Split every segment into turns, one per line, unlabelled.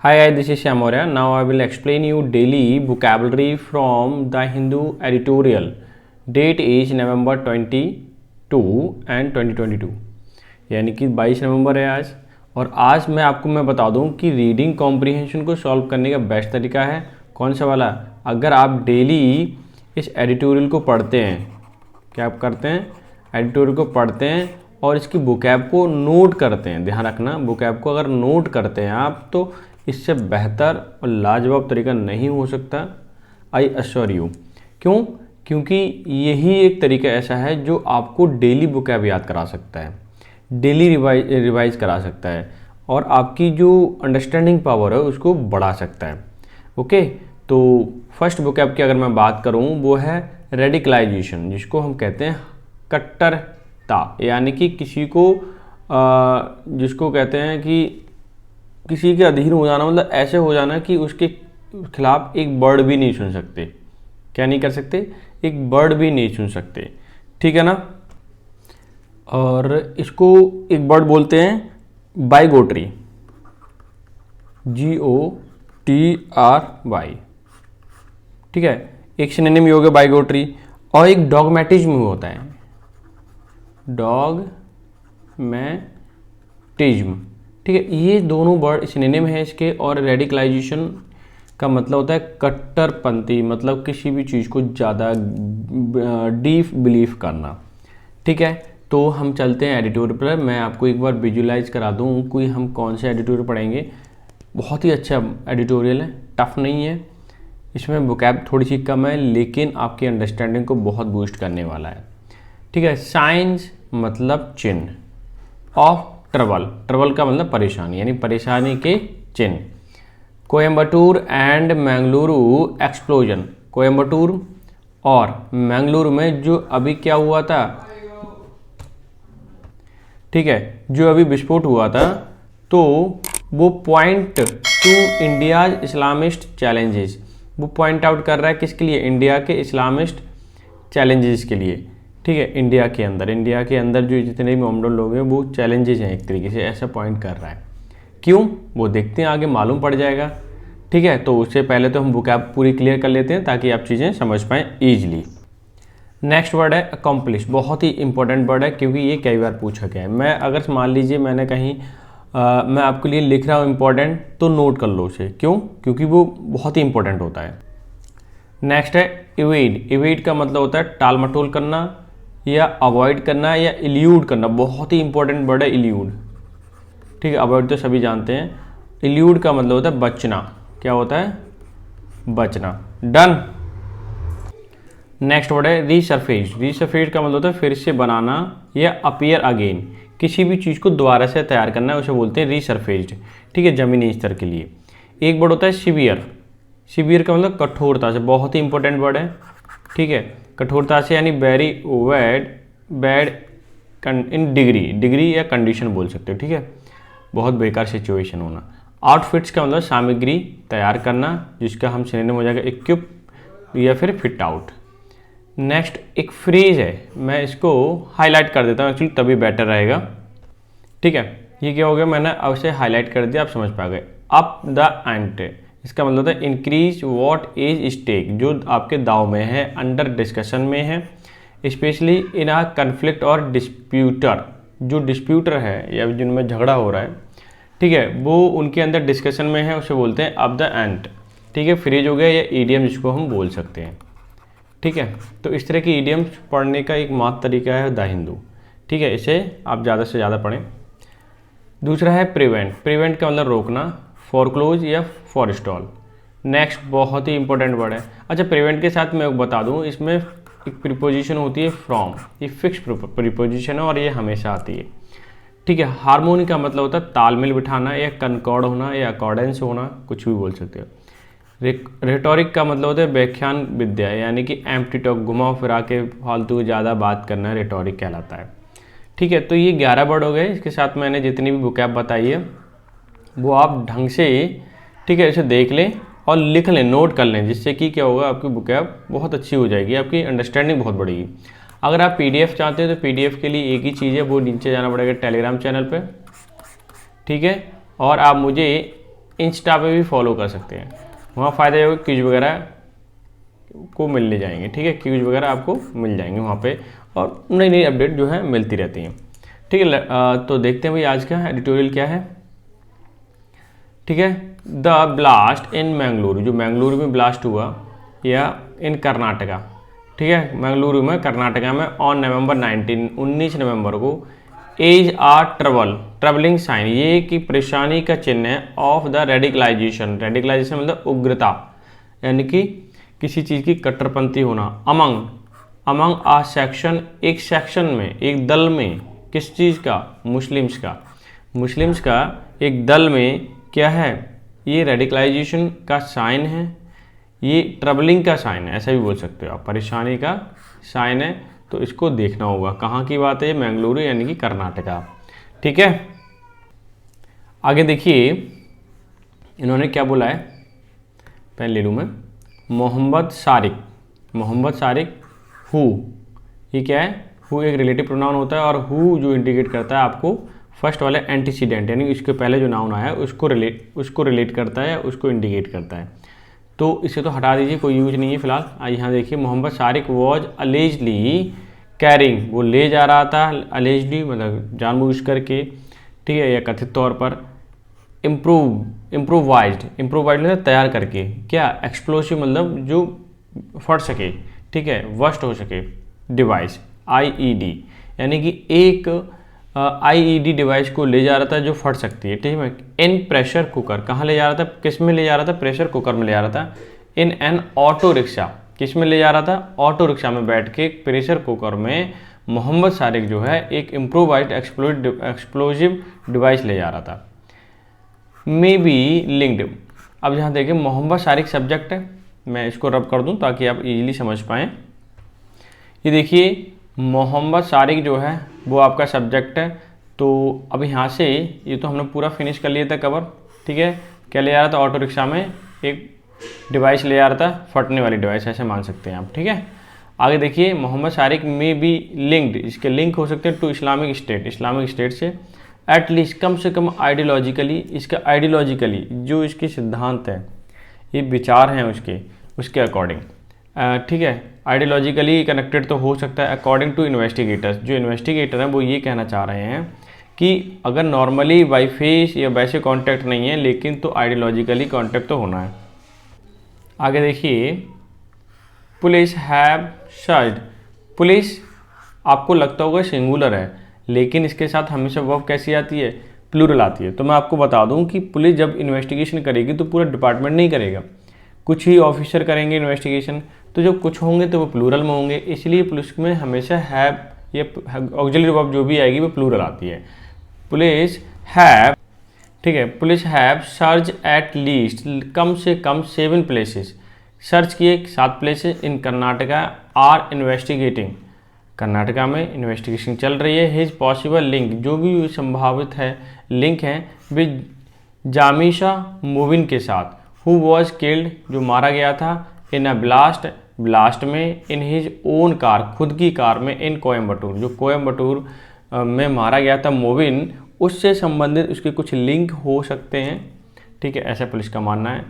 Hi, this is Shyam Maurya. Now I will explain you daily vocabulary from The Hindu editorial. Date is November 22 and 2022, यानी कि 22 नवंबर है आज। और आज मैं बता दूं कि रीडिंग कॉम्प्रीहेंशन को सॉल्व करने का बेस्ट तरीका है कौन सा वाला। अगर आप डेली इस एडिटोरियल को पढ़ते हैं, क्या आप करते हैं, एडिटोरियल को पढ़ते हैं और इसकी वोकैब को नोट करते हैं। ध्यान रखना, वोकैब को अगर नोट करते हैं आप तो इससे बेहतर और लाजवाब तरीका नहीं हो सकता, आई अश्योर यू। क्यों? क्योंकि यही एक तरीका ऐसा है जो आपको डेली वोकैब याद करा सकता है, डेली रिवाइज करा सकता है और आपकी जो अंडरस्टैंडिंग पावर है उसको बढ़ा सकता है। ओके, तो फर्स्ट वोकैब की अगर मैं बात करूं वो है रेडिकलाइजेशन, जिसको हम कहते हैं कट्टरता, यानी कि किसी को जिसको कहते हैं कि किसी के अधीन हो जाना, मतलब ऐसे हो जाना कि उसके खिलाफ एक वर्ड भी नहीं सुन सकते। क्या नहीं कर सकते? एक वर्ड भी नहीं सुन सकते, ठीक है ना। और इसको एक वर्ड बोलते हैं बाइगोट्री, GOTRY, ठीक है। एक सिनोनिम हो गया बाइगोट्री। और एक डॉगमेटिज्म होता है, डॉगमेटिज्म, ठीक है। ये दोनों वर्ड सिनोनिम है इसके। और रेडिकलाइजेशन का मतलब होता है कट्टरपंथी, मतलब किसी भी चीज़ को ज़्यादा डीप बिलीव करना, ठीक है। तो हम चलते हैं एडिटोरियल पर। मैं आपको एक बार विजुलाइज करा दूँ कि हम कौन से एडिटोरियल पढ़ेंगे। बहुत ही अच्छा एडिटोरियल है, टफ नहीं है, इसमें वोकैब थोड़ी सी कम है लेकिन आपकी अंडरस्टैंडिंग को बहुत बूस्ट करने वाला है, ठीक है। साइंस मतलब चिन्ह, ऑफ ट्रबल, ट्रबल का मतलब परेशानी, यानी परेशानी के चिन्ह। कोयम्बटूर एंड मैंगलुरु एक्सप्लोजन, कोयम्बटूर और मैंगलुरु में जो अभी क्या हुआ था, ठीक है, जो अभी विस्फोट हुआ था, तो वो point two India's Islamist challenges, वो पॉइंट आउट कर रहा है किसके लिए? इंडिया के इस्लामिस्ट चैलेंजेस के लिए, ठीक है। इंडिया के अंदर जो जितने भी मॉडल लोग हैं वो चैलेंजेस हैं, एक तरीके से ऐसा पॉइंट कर रहा है। क्यों? वो देखते हैं, आगे मालूम पड़ जाएगा, ठीक है। तो उससे पहले तो हम वोकैब पूरी क्लियर कर लेते हैं ताकि आप चीज़ें समझ पाएँ ईजिली। नेक्स्ट वर्ड है अकम्पलिश, बहुत ही इंपॉर्टेंट वर्ड है क्योंकि ये कई बार पूछा गया है। मैं अगर मान लीजिए मैंने कहीं मैं आपके लिए लिख रहा हूँ इंपॉर्टेंट, तो नोट कर लो उसे। क्यों? क्योंकि वो बहुत ही इंपॉर्टेंट होता है। नेक्स्ट है इवेड, इवेड का मतलब होता है टाल मटोल करना या अवॉइड करना या इल्यूड करना। बहुत ही इंपॉर्टेंट वर्ड है इल्यूड, ठीक है। अवॉइड तो सभी जानते हैं, इल्यूड का मतलब होता है बचना। क्या होता है? बचना। डन। नेक्स्ट वर्ड है रीसरफेस्ड, रीसरफेस्ड का मतलब होता है फिर से बनाना या अपीयर अगेन, किसी भी चीज़ को दोबारा से तैयार करना है, उसे बोलते हैं रीसरफेस्ड, ठीक है, ज़मीनी स्तर के लिए। एक वर्ड होता है सिवियर, सिवियर का मतलब कठोरता से, बहुत ही इंपॉर्टेंट वर्ड है, ठीक है। कठोरता से यानी very bad in degree, degree या कंडीशन बोल सकते हो, ठीक है, बहुत बेकार सिचुएशन होना। आउटफिट्स का मतलब सामग्री तैयार करना, जिसका हम सिनोनिम हो जाएगा इक्विप या फिर फिट आउट। नेक्स्ट एक फ्रेज है, मैं इसको हाईलाइट कर देता हूँ एक्चुअली, तभी बेटर रहेगा, ठीक है। ये क्या हो गया, मैंने अब से हाईलाइट कर दिया, आप समझ पा गए। अप द एंटे, इसका मतलब है इंक्रीज व्हाट इज स्टेक, जो आपके दाव में है, अंडर डिस्कशन में है, स्पेशली इन अ कन्फ्लिक्ट और डिस्प्यूटर, जो डिस्प्यूटर है या जिनमें झगड़ा हो रहा है, ठीक है, वो उनके अंदर डिस्कशन में है, उसे बोलते हैं अप द एंट, ठीक है। फ्रेज हो गया या ईडियम जिसको हम बोल सकते हैं, ठीक है। तो इस तरह की ईडियम्स पढ़ने का एक मात्र तरीका है द हिंदू, ठीक है, इसे आप ज़्यादा से ज़्यादा पढ़ें। दूसरा है प्रिवेंट, प्रिवेंट का मतलब रोकना, फॉरक्लोज या फॉरस्टॉल। नेक्स्ट बहुत ही इंपॉर्टेंट वर्ड है। अच्छा, प्रिवेंट के साथ मैं बता दूं, इसमें एक प्रीपोजिशन होती है फ्रॉम, ये फिक्स प्रीपोजिशन है और ये हमेशा आती है, ठीक है। हार्मोनी का मतलब होता है तालमेल बिठाना या कनकॉर्ड होना या अकॉर्डेंस होना, कुछ भी बोल सकते हो। रेटोरिक का मतलब होता है व्याख्यान विद्या, यानी कि एम्प्टी टॉक, घुमा फिरा के फालतू ज़्यादा बात करना रेटोरिक कहलाता है, ठीक है। तो ये 11 वर्ड हो गए। इसके साथ मैंने जितनी भी वोकैब बताई है वो आप ढंग से, ठीक है, इसे देख लें और लिख लें, नोट कर लें, जिससे कि क्या होगा, आपकी वोकैब बहुत अच्छी हो जाएगी, आपकी अंडरस्टैंडिंग बहुत बढ़ेगी। अगर आप PDF चाहते हैं तो PDF के लिए एक ही चीज़ है, वो नीचे जाना पड़ेगा टेलीग्राम चैनल पर, ठीक है। और आप मुझे इंस्टा पे भी फॉलो कर सकते हैं, वहाँ फ़ायदा ये होगा क्विज वगैरह को मिलने जाएंगे। ठीक है, क्विज वगैरह आपको मिल जाएंगे वहाँ पे, और नई नई अपडेट जो है मिलती रहती हैं। ठीक है, तो देखते हैं भाई आज का एडिटोरियल क्या है। ठीक है, द ब्लास्ट इन मैंगलुरु, जो मैंगलुरु में ब्लास्ट हुआ या इन कर्नाटका, ठीक है, मैंगलुरु में कर्नाटका में ऑन नवंबर 19 नवंबर को एज आ ट्रबलिंग साइन, ये कि परेशानी का चिन्ह है ऑफ द रेडिकलाइजेशन, रेडिकलाइजेशन मतलब उग्रता, यानी कि किसी चीज़ की कट्टरपंथी होना, अमंग आ सेक्शन, एक सेक्शन में, एक दल में, किस चीज़ का, मुस्लिम्स का एक दल में क्या है, ये रेडिकलाइजेशन का साइन है, ये ट्रबलिंग का साइन है, ऐसा भी बोल सकते हो आप, परेशानी का साइन है। तो इसको देखना होगा कहाँ की बात है, मैंगलुरु यानी कि कर्नाटका। ठीक है, आगे देखिए इन्होंने क्या बोला है, पेन ले लूँ मैं। मोहम्मद सारिक हु, ये क्या है, हु एक रिलेटिव प्रोनाउन होता है, और हु जो इंडिकेट करता है आपको फर्स्ट वाले एंटीसीडेंट, यानी इसके पहले जो नाउन आया है उसको रिलेट करता है, उसको इंडिकेट करता है। तो इसे तो हटा दीजिए, कोई यूज नहीं है फिलहाल। यहाँ देखिए, मोहम्मद सारिक वॉज अलेजली कैरिंग, वो ले जा रहा था, अलेजली मतलब जानबूझ करके, ठीक है, या कथित तौर पर, इम्प्रोवाइज्ड मतलब तैयार करके, क्या, एक्सप्लोसिव मतलब जो फट सके, ठीक है, वर्स्ट हो सके, डिवाइस IED, यानी कि एक IED डिवाइस को ले जा रहा था जो फट सकती है। ठीक है, इन प्रेशर कुकर, कहाँ ले जा रहा था, किस में ले जा रहा था, प्रेशर कुकर में ले जा रहा था। इन एन ऑटो रिक्शा, किस में ले जा रहा था, ऑटो रिक्शा में बैठ के प्रेशर कुकर में मोहम्मद सारिक जो है एक इम्प्रोवाइज्ड एक्सप्लोजिव डिवाइस ले जा रहा था। मे बी लिंक्ड, अब यहाँ देखिए मोहम्मद सारिक सब्जेक्ट है, मैं इसको रब कर दूँ ताकि आप इजीली समझ पाएँ। ये देखिए मोहम्मद सारिक जो है वो आपका सब्जेक्ट है। तो अब यहाँ से ये तो हमने पूरा फिनिश कर लिया था कवर। ठीक है, क्या ले आ रहा था, ऑटो रिक्शा में एक डिवाइस ले आ रहा था, फटने वाली डिवाइस, ऐसे मान सकते हैं आप। ठीक है, आगे देखिए मोहम्मद सारिक में भी लिंक्ड, इसके लिंक हो सकते हैं टू इस्लामिक स्टेट से, एटलीस्ट कम से कम आइडियोलॉजिकली, इसका आइडियोलॉजिकली जो इसके सिद्धांत है, ये विचार हैं उसके अकॉर्डिंग, ठीक है, आइडियोलॉजिकली कनेक्टेड तो हो सकता है। अकॉर्डिंग टू इन्वेस्टिगेटर्स, जो इन्वेस्टिगेटर हैं वो ये कहना चाह रहे हैं कि अगर नॉर्मली बाई फेस या वैसे कांटेक्ट नहीं है, लेकिन तो आइडियोलॉजिकली कांटेक्ट तो होना है। आगे देखिए, पुलिस हैव सर्च्ड, पुलिस आपको लगता होगा सिंगुलर है, लेकिन इसके साथ हमेशा वर्ब कैसी आती है, प्लूरल आती है। तो मैं आपको बता दूं कि पुलिस जब इन्वेस्टिगेशन करेगी तो पूरा डिपार्टमेंट नहीं करेगा, कुछ ही ऑफिसर करेंगे इन्वेस्टिगेशन, तो जब कुछ होंगे तो वो प्लूरल में होंगे, इसलिए पुलिस में हमेशा हैव या ऑक्सिलरी वर्ब जो भी आएगी वो प्लूरल आती है। पुलिस हैव, ठीक है, police have search at least, कम से कम 7 प्लेसेस, सर्च किए 7 places in Karnataka, are investigating, Karnataka में इन्वेस्टिगेशन चल रही है। हिज पॉसिबल लिंक, जो भी संभावित है लिंक है विद जामिशा मोबिन के साथ, हु वॉज किल्ड, जो मारा गया था, इन अ ब्लास्ट में, इन हिज ओन कार, खुद की कार में, इन कोयम्बटूर, जो कोयम्बटूर में मारा गया था मोबिन, उससे संबंधित उसके कुछ लिंक हो सकते हैं। ठीक है, ऐसा पुलिस का मानना है।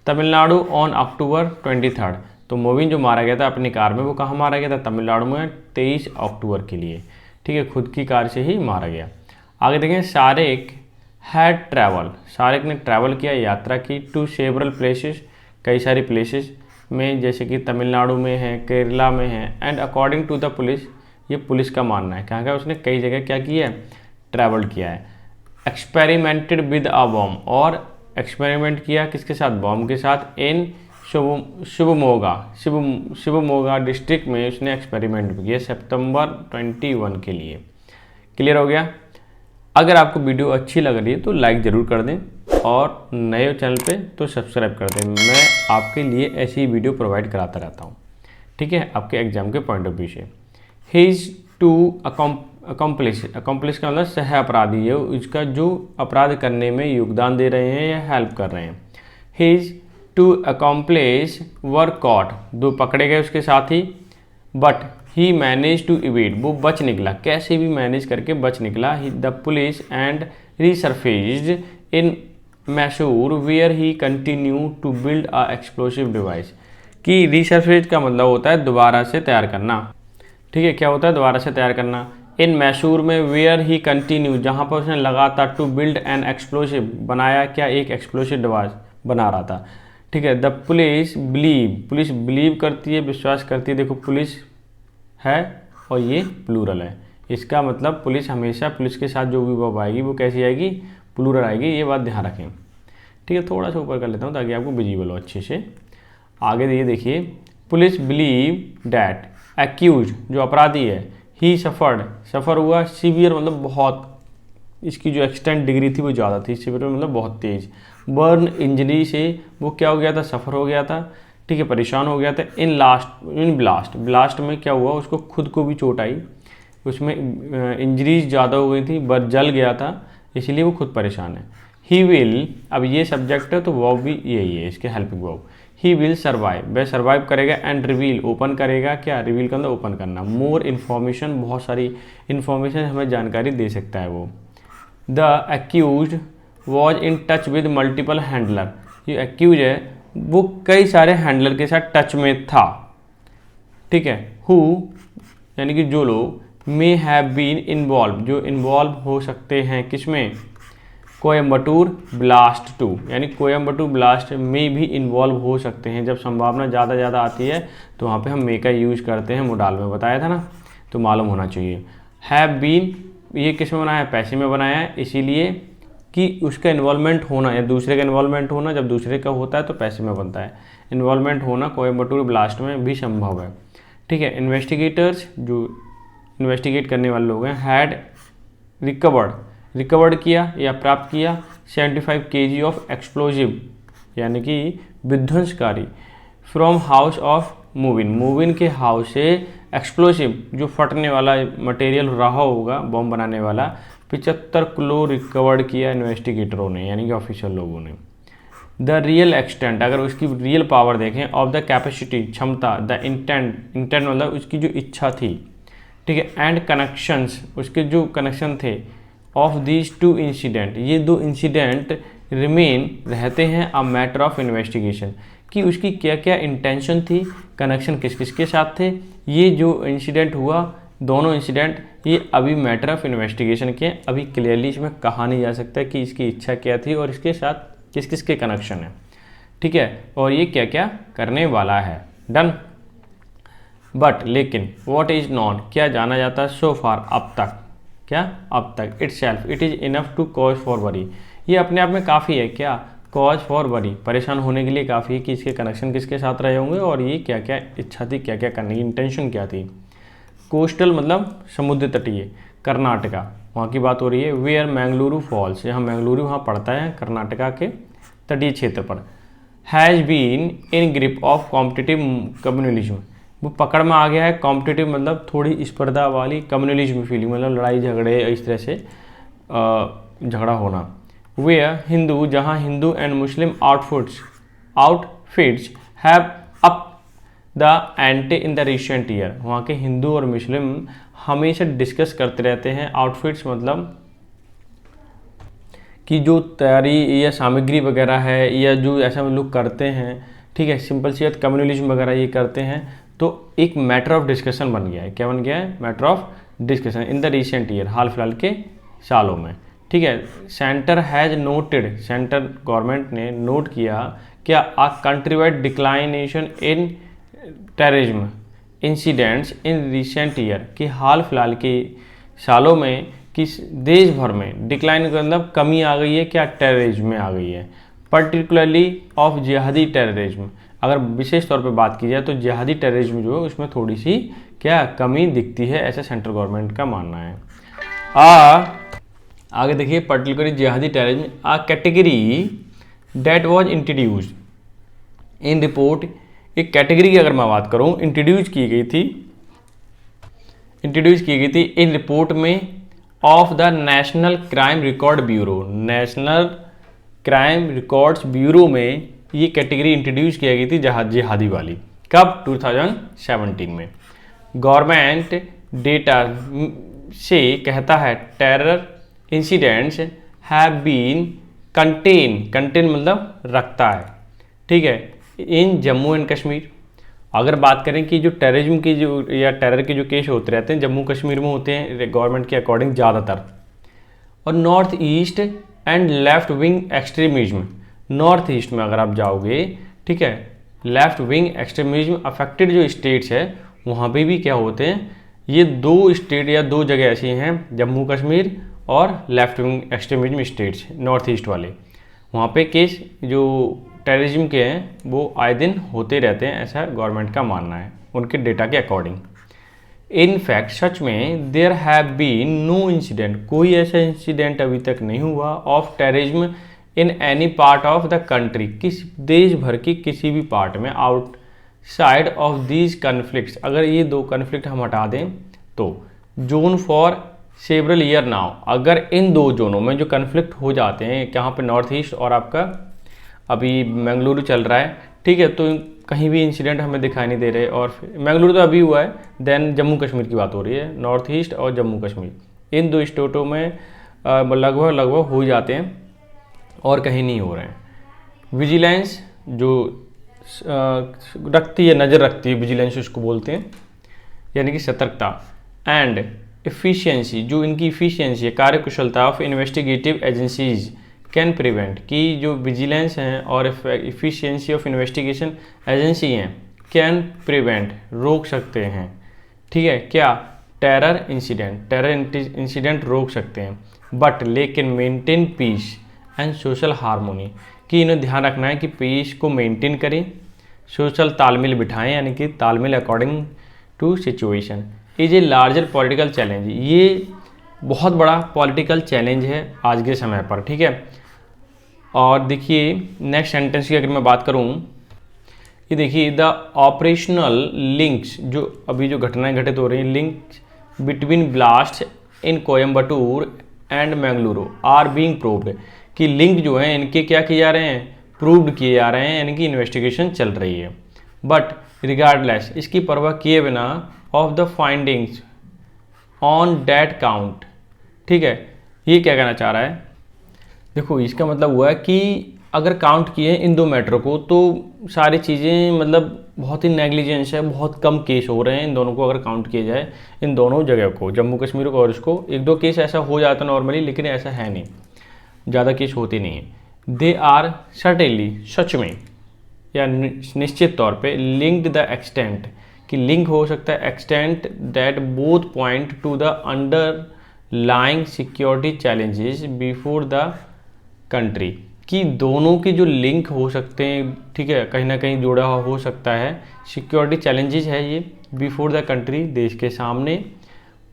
तमिलनाडु ऑन अक्टूबर 23, तो मोबिन जो मारा गया था अपनी कार में, वो कहाँ मारा गया था, तमिलनाडु में 23 अक्टूबर के लिए। ठीक है, खुद की कार से ही मारा गया। आगे देखें, सारिक हैड ट्रैवल, सारिक ने ट्रैवल किया, यात्रा की, टू सेवरल प्लेसेस, कई सारी प्लेसेस में, जैसे कि तमिलनाडु में है, केरला में है, and according to the police, ये पुलिस का मानना है, कहाँ का उसने कई जगह क्या किया है, ट्रैवल किया है। एक्सपेरिमेंटेड विद अ बॉम्ब, और एक्सपेरिमेंट किया किसके साथ, बॉम्ब के साथ, इन शिवमोगा डिस्ट्रिक्ट में उसने एक्सपेरिमेंट किया सितंबर 21 के लिए। क्लियर हो गया। अगर आपको वीडियो अच्छी लग रही है तो लाइक ज़रूर कर दें, और नए चैनल पे तो सब्सक्राइब कर दें। मैं आपके लिए ऐसी ही वीडियो प्रोवाइड कराता रहता हूँ, ठीक है, आपके एग्जाम के पॉइंट ऑफ व्यू से। हिज टू अकम्प्लिश का मतलब सह अपराधी है, उसका जो अपराध करने में योगदान दे रहे हैं या हेल्प कर रहे हैं। His to accomplish were caught, 2 पकड़े गए उसके साथ ही, but he managed to evade, वो बच निकला, कैसे भी मैनेज करके बच निकला। The police and resurfaced in Mysore where he continued to build a explosive device. कि रीसर्फेज का मतलब होता है दोबारा से तैयार करना। ठीक है, क्या होता है दोबारा से तैयार करना। इन मैसूर में वेयर ही कंटिन्यू, जहाँ पर उसने लगातार, टू बिल्ड एन एक्सप्लोसिव, बनाया क्या, एक एक्सप्लोसिव डिवाइस बना रहा था। ठीक है, the police believe, police believe करती है, विश्वास करती है। देखो पुलिस है और ये प्लूरल है, इसका मतलब पुलिस हमेशा, पुलिस के साथ जो भी वर्ब आएगी वो कैसी आएगी, प्लूरल आएगी, ये बात ध्यान रखें। ठीक है, थोड़ा सा ऊपर कर लेता हूँ ताकि आपको विजिबल हो अच्छे से। आगे ये देखिए, पुलिस बिलीव डैट एक्यूज, जो अपराधी है, ही सफ़र्ड, सफ़र हुआ, सीवियर मतलब बहुत, इसकी जो एक्सटेंट डिग्री थी वो ज़्यादा थी, सीवियर मतलब बहुत तेज़, बर्न इंजरी से वो क्या हो गया था, सफ़र हो गया था। ठीक है, परेशान हो गया था। इन ब्लास्ट, ब्लास्ट में क्या हुआ, उसको खुद को भी चोट आई, उसमें इंजरीज ज़्यादा हो गई थी, बर जल गया था, इसलिए वो खुद परेशान है। ही विल, अब ये सब्जेक्ट है तो वर्ब भी यही है, इसके helping verb. He will survive, वह सर्वाइव करेगा। एंड रिवील, ओपन करेगा, क्या रिवील करना, ओपन करना। मोर इन्फॉर्मेशन, बहुत सारी इन्फॉर्मेशन हमें जानकारी दे सकता है वो। The accused was in touch with multiple handler, ये एक्यूज है वो कई सारे हैंडलर के साथ टच में था। ठीक है, हु यानी कि जो लोग, मे हैव बीन इन्वॉल्व, जो इन्वॉल्व हो सकते हैं किसमें, कोयम्बटूर ब्लास्ट 2, यानी कोयम्बटूर ब्लास्ट में भी इन्वॉल्व हो सकते हैं। जब संभावना ज़्यादा आती है तो वहाँ पे हम मे का यूज़ करते हैं, मोडाल में बताया था ना, तो मालूम होना चाहिए। हैव बीन, ये किस में बनाया है, पैसे में बनाया है, इसीलिए कि उसका इन्वॉल्वमेंट होना या दूसरे का इन्वॉल्वमेंट होना, जब दूसरे का होता है तो पैसे में बनता है। इन्वॉल्वमेंट होना कोयम्बटूर ब्लास्ट में भी संभव है। ठीक है, इन्वेस्टिगेटर्स, जो इन्वेस्टिगेट करने वाले लोग हैं, हैड रिकवर्ड किया या प्राप्त किया 75 kg ऑफ एक्सप्लोजिव, यानी कि विध्वंसकारी, फ्रॉम हाउस ऑफ मूविन के हाउस से एक्सप्लोसिव, जो फटने वाला मटेरियल रहा होगा, बॉम्ब बनाने वाला, 75 किलो रिकवर्ड किया इन्वेस्टिगेटरों ने, यानी कि ऑफिशियल लोगों ने। द रियल एक्सटेंट, अगर उसकी रियल पावर देखें, ऑफ द कैपेसिटी, क्षमता, द इंटेंट मतलब उसकी जो इच्छा थी। ठीक है, एंड कनेक्शंस, उसके जो कनेक्शन थे, ऑफ दीज टू इंसिडेंट, ये दो इंसिडेंट रिमेन, रहते हैं, अ मैटर ऑफ इन्वेस्टिगेशन, कि उसकी क्या क्या इंटेंशन थी, कनेक्शन किस किस के साथ थे, ये जो इंसिडेंट हुआ, दोनों इंसिडेंट, ये अभी मैटर ऑफ इन्वेस्टिगेशन के, अभी क्लियरली इसमें कहा नहीं जा सकता कि इसकी इच्छा क्या थी और इसके साथ किस किस के कनेक्शन है। ठीक है, और ये क्या क्या करने वाला है। डन। बट लेकिन, वॉट इज नॉन, क्या जाना जाता है, सो फार, अब तक, क्या अब तक, itself, it is enough to cause for worry, ये अपने आप में काफ़ी है, क्या, कॉज फॉर वरी, परेशान होने के लिए काफ़ी है कि इसके कनेक्शन किसके साथ रहे होंगे और ये क्या क्या इच्छा थी, क्या क्या करने की इंटेंशन क्या थी। कोस्टल मतलब समुद्र तटीय, कर्नाटका, वहाँ की बात हो रही है। वेयर मैंगलुरु फॉल्स, यहाँ मैंगलुरु वहाँ पड़ता है कर्नाटका के तटीय क्षेत्र पर। Has been in grip of competitive communalism, वो पकड़ में आ गया है, कॉम्पिटिटिव मतलब थोड़ी स्पर्धा वाली, कम्युनलिज्म फीलिंग मतलब लड़ाई झगड़े, इस तरह से झगड़ा होना। वेयर हिंदू, जहाँ Hindu and Muslim outfits have up the ante in the recent year, वहाँ के हिंदू और मुस्लिम हमेशा डिस्कस करते रहते हैं। आउटफिट्स मतलब कि जो तैयारी या सामग्री वगैरह है, या जो ऐसा लोग करते हैं, ठीक है, सिंपल सी बात, कम्युनलिज्म वगैरह ये करते हैं, तो एक मैटर ऑफ डिस्कशन बन गया है। क्या बन गया है, matter of discussion in the recent year, हाल फिलहाल के सालों में। ठीक है, centre has noted, centre government ने नोट किया क्या, a country wide declination in terrorism incidents in recent year, कि हाल फिलहाल के सालों में किस देश भर में डिक्लाइन का मतलब कमी आ गई है, क्या, टेररिज्म में आ गई है। पर्टिकुलरली ऑफ जिहादी टेररिज्म, अगर विशेष तौर पे बात की जाए तो जिहादी टेररिज्म जो है उसमें थोड़ी सी क्या कमी दिखती है, ऐसा सेंट्रल गवर्नमेंट का मानना है। आगे देखिए, पर्टिकुलरली जिहादी terrorism, a category that was introduced in report, एक कैटेगरी की अगर मैं बात करूँ, इंट्रोड्यूस की गई थी इन रिपोर्ट में of the national crime record bureau, national crime records bureau में ये कैटेगरी इंट्रोड्यूस किया गई थी जिहादी वाली। कब, 2017 में। गवर्नमेंट डेटा से कहता है terror incidents have been contain मतलब रखता है, ठीक है, इन जम्मू एंड कश्मीर। अगर बात करें कि जो टेररिज्म की जो या टेरर के जो केस होते रहते हैं जम्मू कश्मीर में होते हैं गवर्नमेंट के अकॉर्डिंग ज़्यादातर। और north east and left wing extremism, north east में अगर आप जाओगे, ठीक है, लेफ्ट विंग एक्सट्रीमिज्म अफेक्टेड जो स्टेट्स है वहाँ पे भी क्या होते हैं, ये 2 स्टेट या 2 जगह ऐसी हैं, जम्मू कश्मीर और left wing extremism states north east वाले, वहाँ पे केस जो टेररिज्म के हैं वो आए दिन होते रहते हैं, ऐसा गवर्नमेंट का मानना है उनके डेटा के अकॉर्डिंग। इन फैक्ट सच में there have been no incident, कोई ऐसा इंसिडेंट अभी तक नहीं हुआ of terrorism in any part of the country, किस देश भर की किसी भी पार्ट में, आउटसाइड ऑफ दीज कन्फ्लिक्ट्स। अगर ये 2 कन्फ्लिक्ट हम हटा दें तो zone for several year now, अगर इन 2 जोनों में जो कन्फ्लिक्ट हो जाते हैं, यहाँ पे नॉर्थ ईस्ट और आपका अभी मंगलुरु चल रहा है, ठीक है, तो कहीं भी इंसिडेंट हमें दिखाई नहीं दे रहे। और मंगलुरु तो अभी हुआ है, देन जम्मू कश्मीर की बात हो रही है, नॉर्थ ईस्ट और जम्मू कश्मीर, इन 2 स्टेटों में लगभग हो जाते हैं और कहीं नहीं हो रहे हैं। विजिलेंस जो रखती है, नज़र रखती है, विजिलेंस उसको बोलते हैं, यानी कि सतर्कता। एंड एफिशिएंसी, जो इनकी इफिशियंसी है, कार्यकुशलता of investigative agencies can prevent, की जो विजिलेंस हैं और इफिशियंसी ऑफ इन्वेस्टिगेशन एजेंसी हैं कैन प्रिवेंट, रोक सकते हैं, ठीक है, क्या, टेरर इंसिडेंट रोक सकते हैं, बट लेकिन maintain piece and social harmony, कि इन्हें ध्यान रखना है कि पीस को मेंटेन करें, सोशल तालमेल बिठाएं, यानी कि तालमेल according to situation. Is a larger political challenge, ये बहुत बड़ा पॉलिटिकल चैलेंज है आज के समय पर, ठीक है। और देखिए नेक्स्ट सेंटेंस की अगर मैं बात करूं, ये देखिए, द ऑपरेशनल लिंक्स, जो अभी जो घटनाएं घटित हो रही हैं, links between blast in Coimbatore and Mangaluru are being proved, कि लिंक जो है इनके क्या किए जा रहे हैं, प्रूव्ड किए जा रहे हैं, यानी कि इन्वेस्टिगेशन चल रही है। बट रिगार्डलेस, इसकी परवाह किए बिना, of the findings on date count, ठीक है, ये क्या कहना चाह रहा है, देखो इसका मतलब हुआ है कि अगर काउंट किए इन 2 मैटर को तो सारी चीज़ें मतलब बहुत ही नेग्लिजेंस है, बहुत कम केस हो रहे हैं इन दोनों को अगर काउंट किया जाए, इन दोनों जगह को, जम्मू कश्मीर को और इसको। 1-2 केस ऐसा हो जाता है नॉर्मली, लेकिन ऐसा है नहीं, ज़्यादा केस होते नहीं है। दे आर सर्टेनली, सच में या निश्चित तौर पे, लिंक्ड द एक्सटेंट, कि लिंक हो सकता है extent that both point two the underlying security challenges before the country, कि दोनों के जो लिंक हो सकते हैं, ठीक है, कहीं ना कहीं जुड़ा हो सकता है, सिक्योरिटी चैलेंजेस है ये बिफोर द कंट्री, देश के सामने।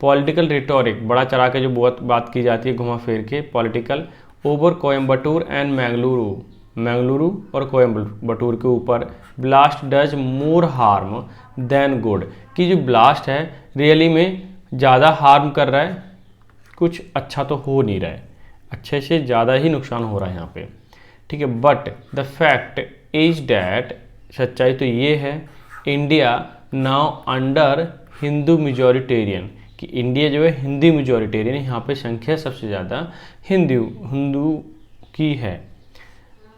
पॉलिटिकल रिटोरिक, बड़ा चढ़ा के जो बहुत बात की जाती है घुमा फिर के, political, over Coimbatore and Mangaluru और कोयम्बटूर के ऊपर, blast does more harm then good, कि जो ब्लास्ट है रियली में ज़्यादा हार्म कर रहा है, कुछ अच्छा तो हो नहीं रहा है, अच्छे से ज़्यादा ही नुकसान हो रहा है यहाँ पे, ठीक है। But the fact is that, सच्चाई तो ये है, India now under Hindu majoritarian, कि इंडिया जो है हिंदी मेजॉरिटेरियन, यहाँ पे संख्या सबसे ज़्यादा हिंदू की है।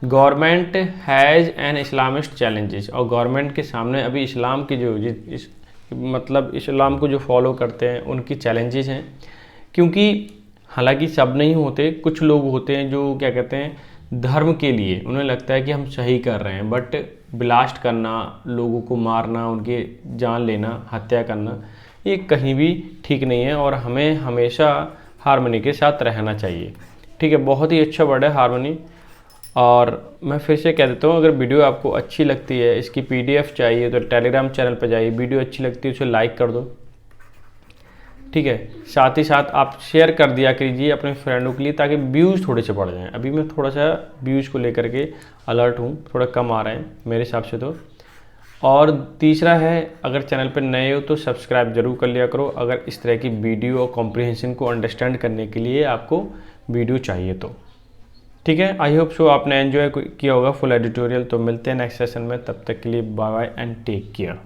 Government has an Islamist challenges, और गवर्नमेंट के सामने अभी इस्लाम की जो मतलब इस्लाम को जो फॉलो करते हैं उनकी चैलेंजेस हैं, क्योंकि हालांकि सब नहीं होते, कुछ लोग होते हैं जो क्या कहते हैं धर्म के लिए उन्हें लगता है कि हम सही कर रहे हैं, बट ब्लास्ट करना, लोगों को मारना, उनके जान लेना, हत्या करना, ये कहीं भी ठीक नहीं है और हमें हमेशा हार्मनी के साथ रहना चाहिए, ठीक है। बहुत ही अच्छा वर्ड है हार्मनी। और मैं फिर से कह देता हूँ, अगर वीडियो आपको अच्छी लगती है, इसकी PDF चाहिए तो टेलीग्राम चैनल पर जाइए, वीडियो अच्छी लगती है उसे लाइक कर दो, ठीक है। साथ ही साथ आप शेयर कर दिया कीजिए अपने फ्रेंडों के लिए, ताकि व्यूज़ थोड़े से बढ़ जाएं। अभी मैं थोड़ा सा व्यूज़ को लेकर के अलर्ट हूँ, थोड़ा कम आ रहे हैं मेरे हिसाब से तो। और तीसरा है, अगर चैनल पर नए हो तो सब्सक्राइब जरूर कर लिया करो, अगर इस तरह की वीडियो और कॉम्प्रिहेंशन को अंडरस्टैंड करने के लिए आपको वीडियो चाहिए तो, ठीक है। आई होप सो आपने एंजॉय किया होगा फुल एडिटोरियल। तो मिलते हैं नेक्स्ट सेशन में, तब तक के लिए bye bye and take care.